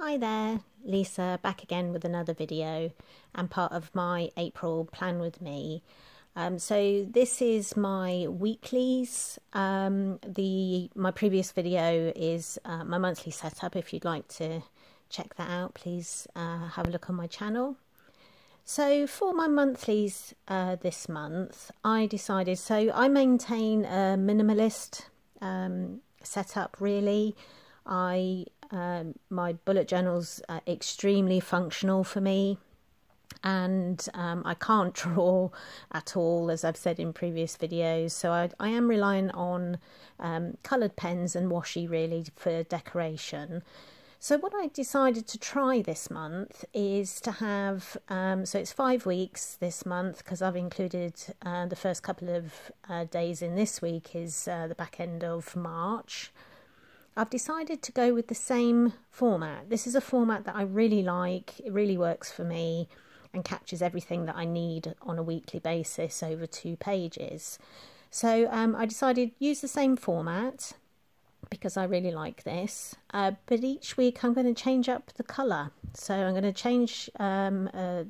Hi there, Lisa back again with another video and part of my April plan with me. So this is my weeklies. My previous video is my monthly setup. If you'd like to check that out, please have a look on my channel. So for my monthlies this month, I decided, so I maintain a minimalist setup really. My bullet journals are extremely functional for me, and I can't draw at all, as I've said in previous videos, so I am relying on coloured pens and washi really for decoration. So what I decided to try this month is to have, so it's 5 weeks this month, because I've included the first couple of days in this week is the back end of March. I've decided to go with the same format. This is a format that I really like. It really works for me and captures everything that I need on a weekly basis over 2 pages. So I decided to use the same format because I really like this, but each week I'm going to change up the colour. So I'm going to change the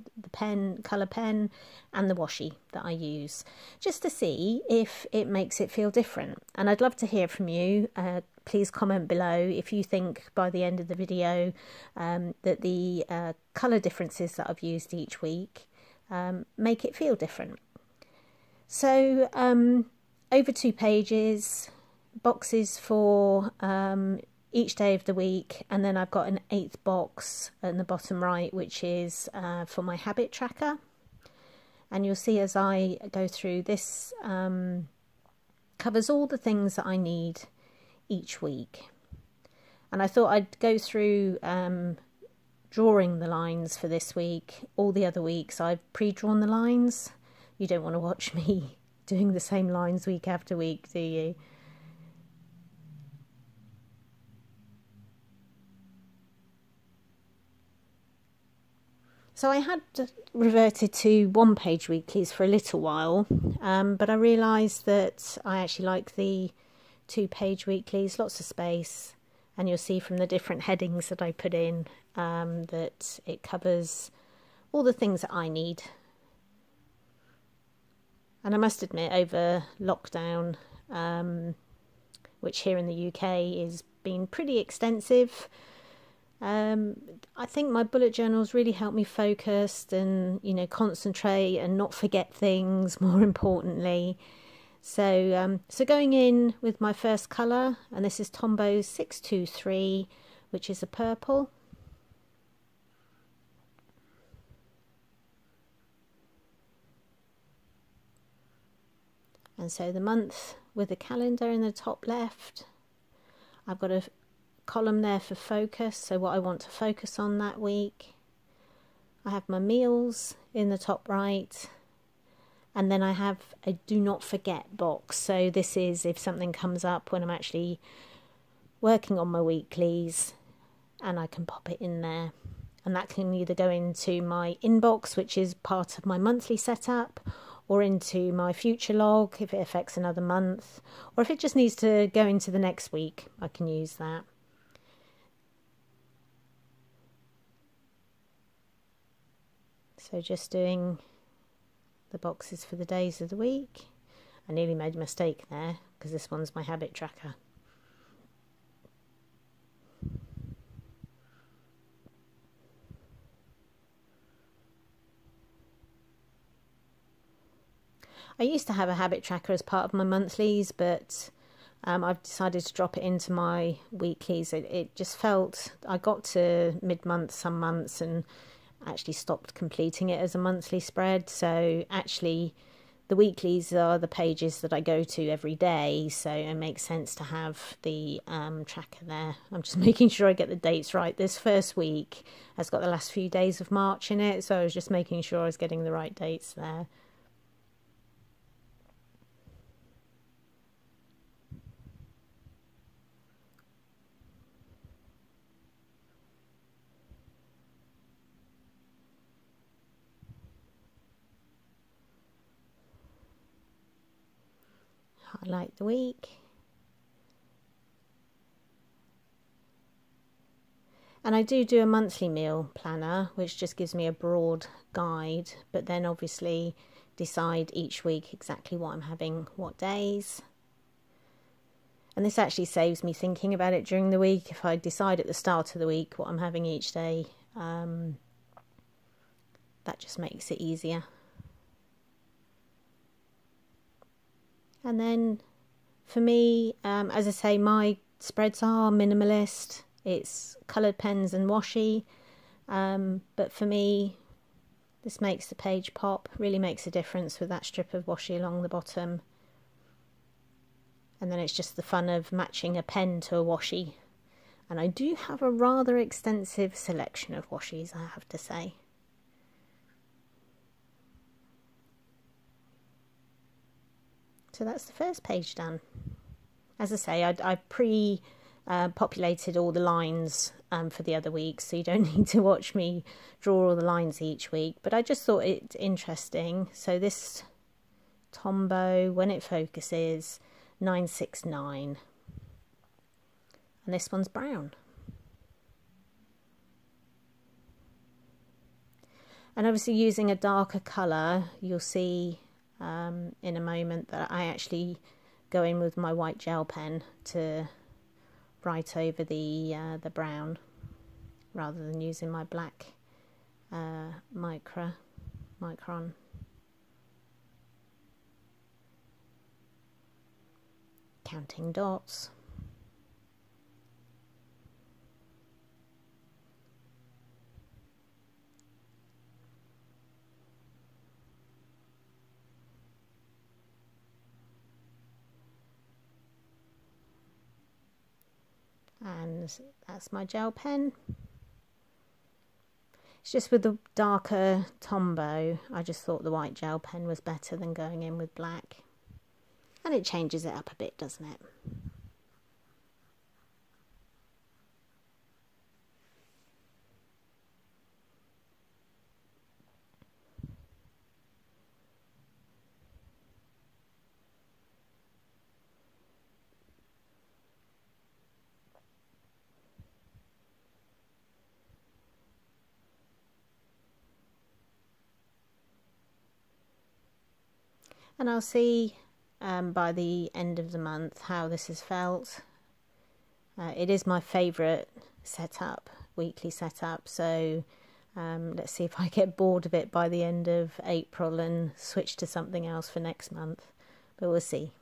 colour pen and the washi that I use, just to see if it makes it feel different. And I'd love to hear from you. Please comment below if you think by the end of the video that the colour differences that I've used each week make it feel different. So over 2 pages, boxes for each day of the week, and then I've got an 8th box in the bottom right, which is for my habit tracker. And you'll see as I go through this, covers all the things that I need each week. And I thought I'd go through drawing the lines for this week. All the other weeks I've pre-drawn the lines. You don't want to watch me doing the same lines week after week, do you? So I had reverted to 1-page weeklies for a little while, but I realised that I actually like the 2-page weeklies, lots of space, and you'll see from the different headings that I put in that it covers all the things that I need. And I must admit, over lockdown, which here in the UK has been pretty extensive, I think my bullet journals really help me focus and, you know, concentrate and not forget things, more importantly. So so going in with my first colour, and this is Tombow 623, which is a purple. And so the month with the calendar in the top left, I've got a column there for focus, so what I want to focus on that week. I have my meals in the top right, and then I have a do not forget box. So this is if something comes up when I'm actually working on my weeklies, and I can pop it in there. And that can either go into my inbox, which is part of my monthly setup, or into my future log if it affects another month, or if it just needs to go into the next week, I can use that. So just doing the boxes for the days of the week. I nearly made a mistake there because this one's my habit tracker. I used to have a habit tracker as part of my monthlies, but I've decided to drop it into my weeklies. It just felt, I got to mid-month some months and actually stopped completing it as a monthly spread. So actually the weeklies are the pages that I go to every day, so it makes sense to have the tracker there. I'm just making sure I get the dates right. This first week has got the last few days of March in it, so I was just making sure I was getting the right dates there. Highlight the week. And I do a monthly meal planner, which just gives me a broad guide, but then obviously decide each week exactly what I'm having, what days. And this actually saves me thinking about it during the week. If I decide at the start of the week what I'm having each day, that just makes it easier. And then for me, as I say, my spreads are minimalist. It's coloured pens and washi, but for me this makes the page pop, really makes a difference with that strip of washi along the bottom. And then it's just the fun of matching a pen to a washi. And I do have a rather extensive selection of washis, I have to say. So that's the first page done. As I say, I pre-populated all the lines for the other week, so you don't need to watch me draw all the lines each week. But I just thought it interesting. So this Tombow, when it focuses, 969, and this one's brown. And obviously using a darker colour, you'll see in a moment that I actually go in with my white gel pen to write over the brown, rather than using my black micron. Counting dots. And that's my gel pen. It's just with the darker Tombow, I just thought the white gel pen was better than going in with black. And it changes it up a bit, doesn't it? And I'll see by the end of the month how this has felt. It is my favourite setup, weekly setup, so let's see if I get bored of it by the end of April and switch to something else for next month, but we'll see.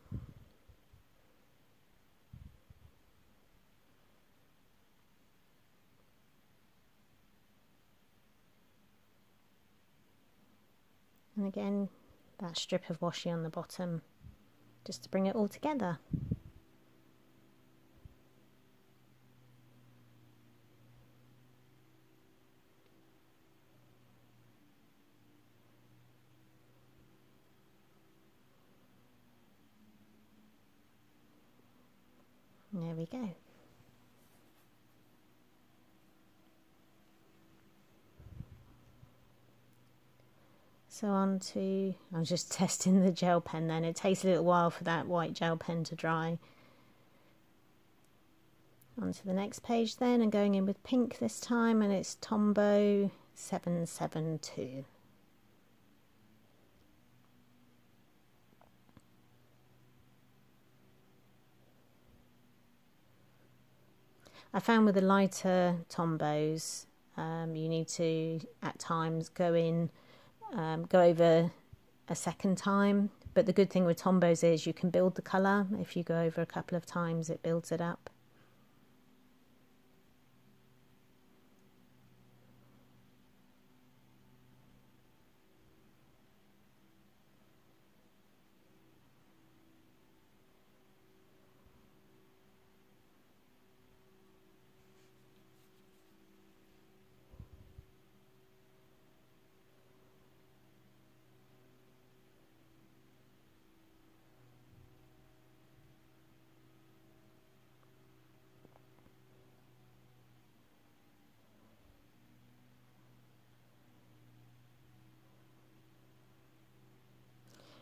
And again, that strip of washi on the bottom, just to bring it all together. And there we go. So on to, I'm just testing the gel pen then. It takes a little while for that white gel pen to dry. On to the next page then, and going in with pink this time, and it's Tombow 772. I found with the lighter Tombows, you need to at times go over a second time, but the good thing with Tombows is you can build the colour. If you go over a couple of times, it builds it up.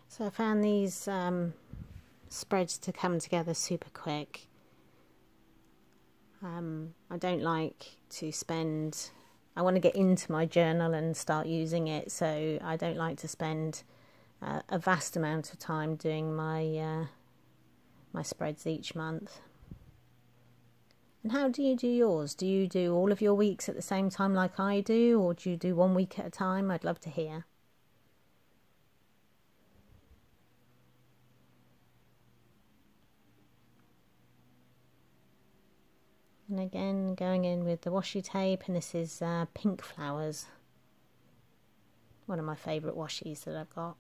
So I found these spreads to come together super quick. I don't like to spend, I want to get into my journal and start using it, so I don't like to spend a vast amount of time doing my my spreads each month. And how do you do yours? Do you do all of your weeks at the same time like I do, or do you do 1 week at a time? I'd love to hear. And again, going in with the washi tape, and this is Pink Flowers, one of my favourite washis that I've got.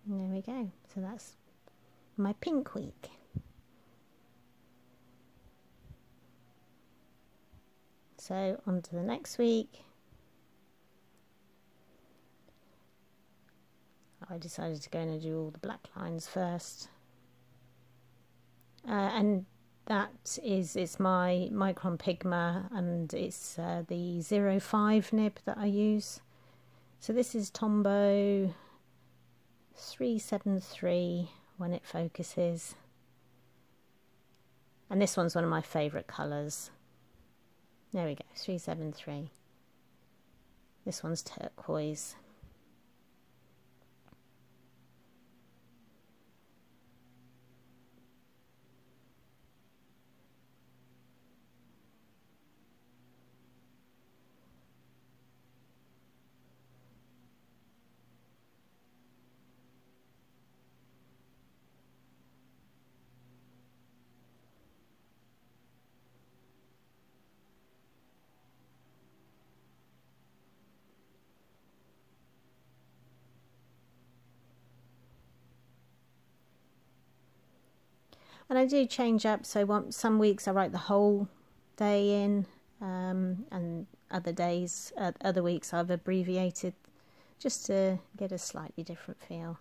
And there we go, so that's my pink week. So on to the next week. I decided to go in and do all the black lines first. And that is, it's my Micron Pigma, and it's the 05 nib that I use. So this is Tombow 373 when it focuses. And this one's one of my favourite colours. There we go, 373. This one's turquoise. And I do change up, so some weeks I write the whole day in, and other weeks I've abbreviated just to get a slightly different feel.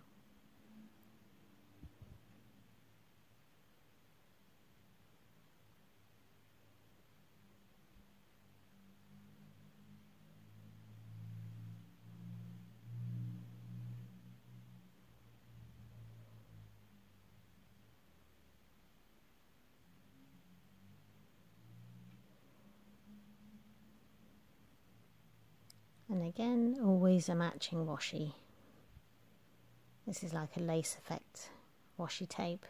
And again, always a matching washi. This is like a lace effect washi tape.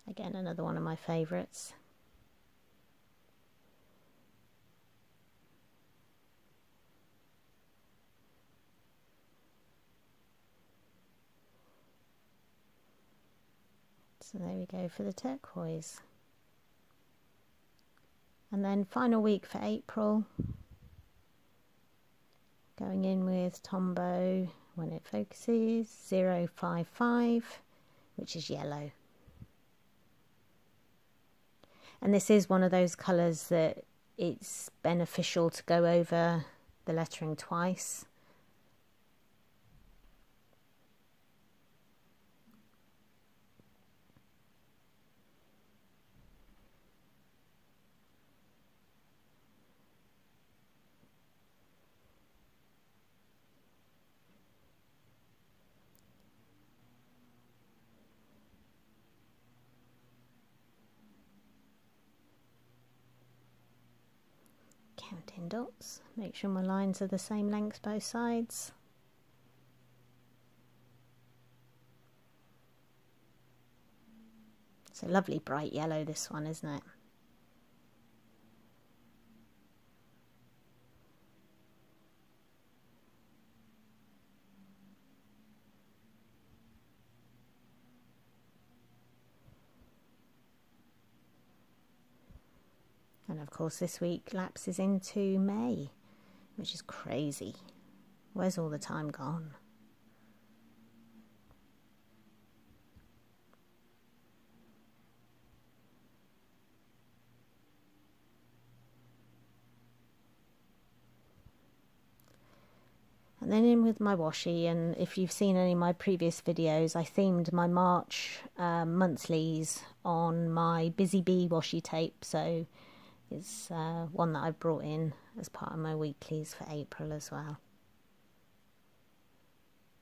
Again, another one of my favourites. So there we go for the turquoise. And then final week for April. Going in with Tombow when it focuses 055, which is yellow. And this is one of those colours that it's beneficial to go over the lettering twice. Counting dots, make sure my lines are the same length both sides. It's a lovely bright yellow, this one, isn't it? And of course this week lapses into May, which is crazy. Where's all the time gone? And then in with my washi, and if you've seen any of my previous videos, I themed my March monthlies on my Busy Bee washi tape, so It's one that I've brought in as part of my weeklies for April as well.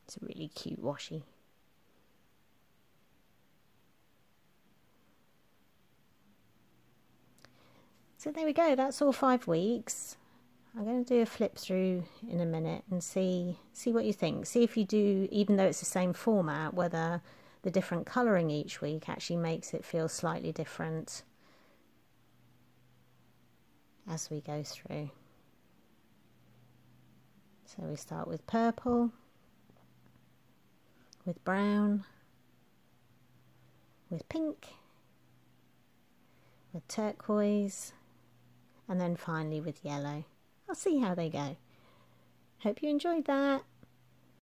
It's a really cute washi. So there we go, that's all 5 weeks. I'm going to do a flip through in a minute and see what you think. See if you do, even though it's the same format, whether the different colouring each week actually makes it feel slightly different as we go through. So we start with purple, with brown, with pink, with turquoise, and then finally with yellow. I'll see how they go. Hope you enjoyed that.